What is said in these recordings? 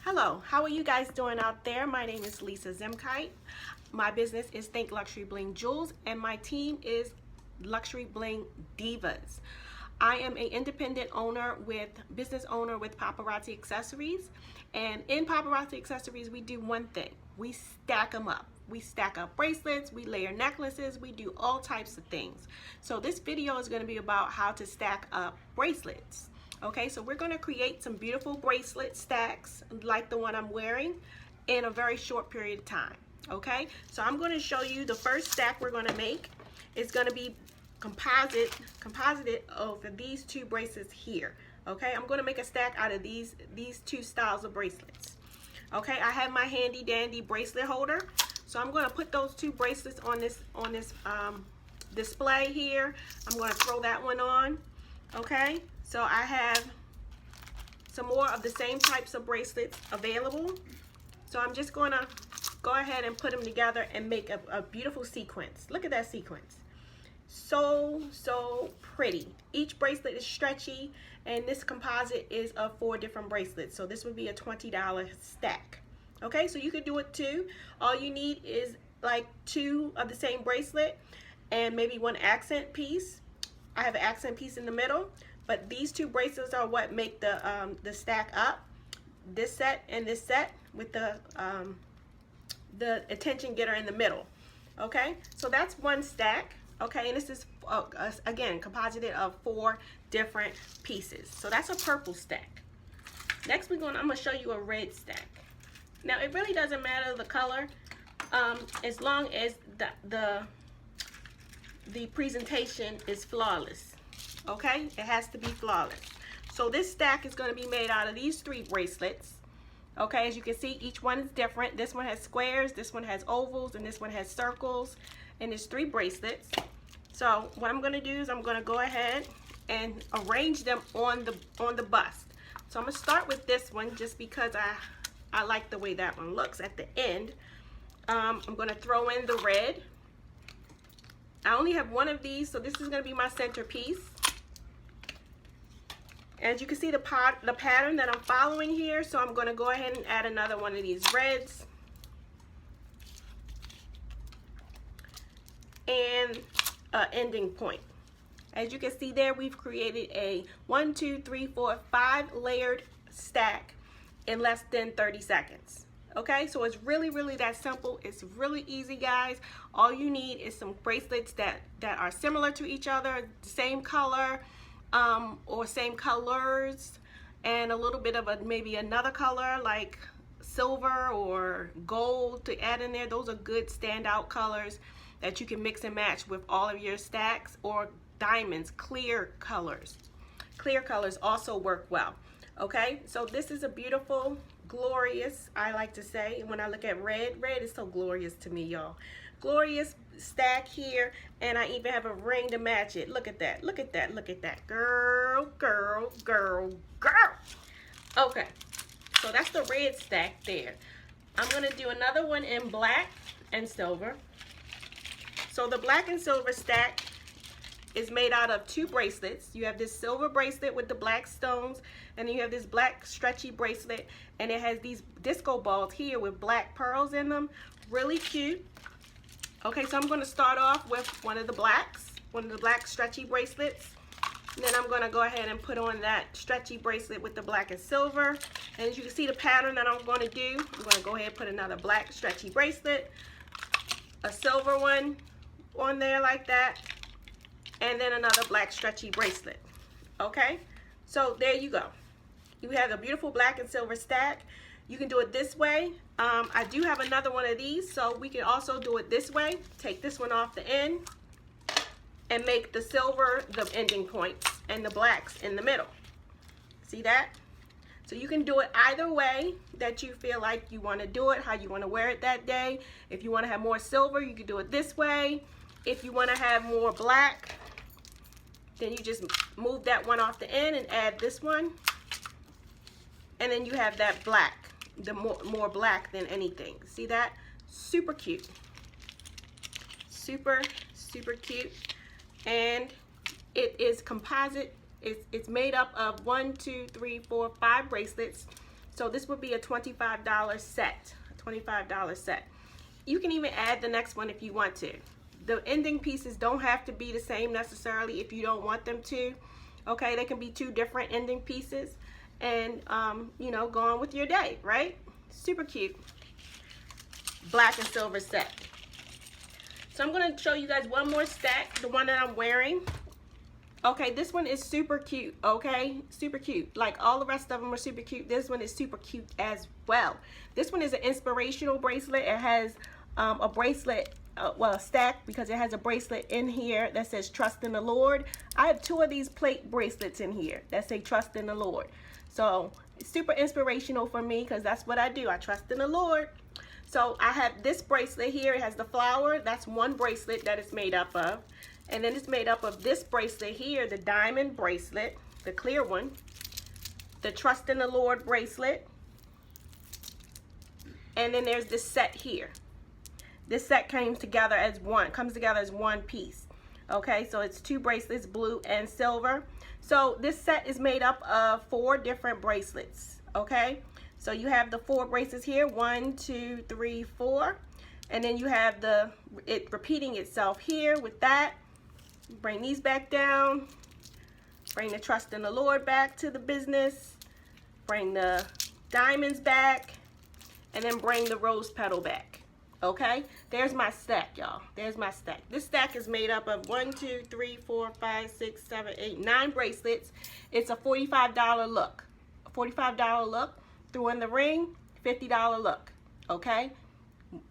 Hello, how are you guys doing out there? My name is Lisa Zimkite. My business is Think Luxury Bling Jewels, and my team is Luxury Bling Divas. I am an independent business owner with Paparazzi Accessories, and in Paparazzi Accessories we do one thing: we stack them up. We stack up bracelets, we layer necklaces, we do all types of things. So this video is going to be about how to stack up bracelets. Okay, so we're going to create some beautiful bracelet stacks like the one I'm wearing in a very short period of time. Okay, so I'm going to show you the first stack we're going to make. It's going to be composited over these two bracelets here. Okay, I'm going to make a stack out of these two styles of bracelets. Okay, I have my handy dandy bracelet holder, so I'm going to put those two bracelets on this display here. I'm going to throw that one on. Okay, so I have some more of the same types of bracelets available. So I'm just going to go ahead and put them together and make a beautiful sequence. Look at that sequence. So pretty. Each bracelet is stretchy, and this composite is of 4 different bracelets. So this would be a $20 stack. Okay, so you could do it too. All you need is like 2 of the same bracelet and maybe 1 accent piece. I have an accent piece in the middle, but these 2 bracelets are what make the stack up. This set and this set with the attention getter in the middle. Okay, so that's 1 stack. Okay, and this is again composited of 4 different pieces. So that's a purple stack. Next I'm gonna show you a red stack. Now it really doesn't matter the color, as long as the presentation is flawless. Okay, it has to be flawless. So this stack is going to be made out of these 3 bracelets. Okay, as you can see, each one is different. This one has squares, this one has ovals, and this one has circles, and there's 3 bracelets. So what I'm going to do is I'm going to go ahead and arrange them on the bust. So I'm going to start with this one just because I like the way that one looks at the end. I'm going to throw in the red. I only have 1 of these, so this is going to be my centerpiece. As you can see the pattern that I'm following here, so I'm going to go ahead and add another one of these reds. And an ending point. As you can see there, we've created a 1, 2, 3, 4, 5 layered stack in less than 30 seconds. Okay, so it's really that simple. It's really easy, guys. All you need is some bracelets that are similar to each other, same color, or same colors, and a little bit of maybe another color like silver or gold to add in there. Those are good standout colors that you can mix and match with all of your stacks, or diamonds, clear colors. Clear colors also work well. Okay, so this is a beautiful, glorious, I like to say, when I look at red is so glorious to me, y'all. Glorious stack here, and I even have a ring to match it. Look at that, look at that, look at that. Girl. Okay, so that's the red stack there. I'm gonna do another one in black and silver. So the black and silver stack is made out of 2 bracelets. You have this silver bracelet with the black stones, and then you have this black stretchy bracelet, and it has these disco balls here with black pearls in them. Really cute. Okay, so I'm going to start off with one of the black stretchy bracelets. And then I'm going to go ahead and put on that stretchy bracelet with the black and silver. And as you can see the pattern that I'm going to do, I'm going to go ahead and put another black stretchy bracelet, a silver one on there like that, and then another black stretchy bracelet. Okay, so there you go. You have a beautiful black and silver stack. You can do it this way. I do have another one of these, so we can also do it this way. Take this one off the end and make the silver the ending points and the blacks in the middle. See that? So you can do it either way that you feel like you want to do it, how you want to wear it that day. If you want to have more silver, you can do it this way. If you want to have more black, then you just move that one off the end and add this one. And then you have that black, the more black than anything. See that? Super cute. Super cute. And it is composite. It's made up of 1, 2, 3, 4, 5 bracelets. So this would be a $25 set, a $25 set. You can even add the next one if you want to. The ending pieces don't have to be the same necessarily if you don't want them to. Okay, they can be two different ending pieces, and you know, go on with your day, right? Super cute. Black and silver set. So I'm going to show you guys one more stack, the one that I'm wearing. Okay, this one is super cute, okay? Super cute. Like all the rest of them are super cute. This one is super cute as well. This one is an inspirational bracelet. It has a bracelet, well, a stack, because it has a bracelet in here that says trust in the Lord. I have two of these plate bracelets in here that say trust in the Lord. So it's super inspirational for me because that's what I do. I trust in the Lord. So I have this bracelet here. It has the flower. That's one bracelet that it's made up of. And then it's made up of this bracelet here, the diamond bracelet, the clear one, the trust in the Lord bracelet, and then there's this set here. This set comes together as one piece. Okay, so it's two bracelets, blue and silver. So this set is made up of 4 different bracelets. Okay, so you have the 4 bracelets here, 1, 2, 3, 4, and then you have it repeating itself here with that. Bring these back down, bring the trust in the Lord back to the business, bring the diamonds back, and then bring the rose petal back. Okay, there's my stack, y'all. There's my stack. This stack is made up of 1, 2, 3, 4, 5, 6, 7, 8, 9 bracelets. It's a $45 look. A $45 look. Threw in the ring, $50 look. Okay,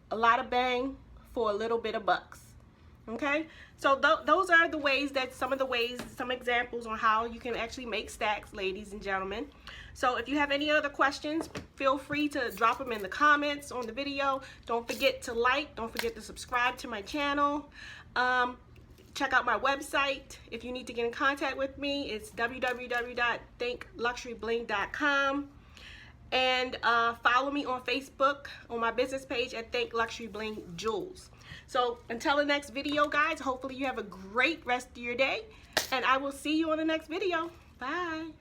a lot of bang for a little bit of bucks. Okay, so those are the ways that some examples on how you can actually make stacks, ladies and gentlemen. So if you have any other questions, feel free to drop them in the comments on the video. Don't forget to like, don't forget to subscribe to my channel. Check out my website. If you need to get in contact with me, it's www.thinkluxurybling.com. And follow me on Facebook on my business page at Think Luxury Bling Jewels. So until the next video, guys, hopefully you have a great rest of your day, and I will see you on the next video. Bye.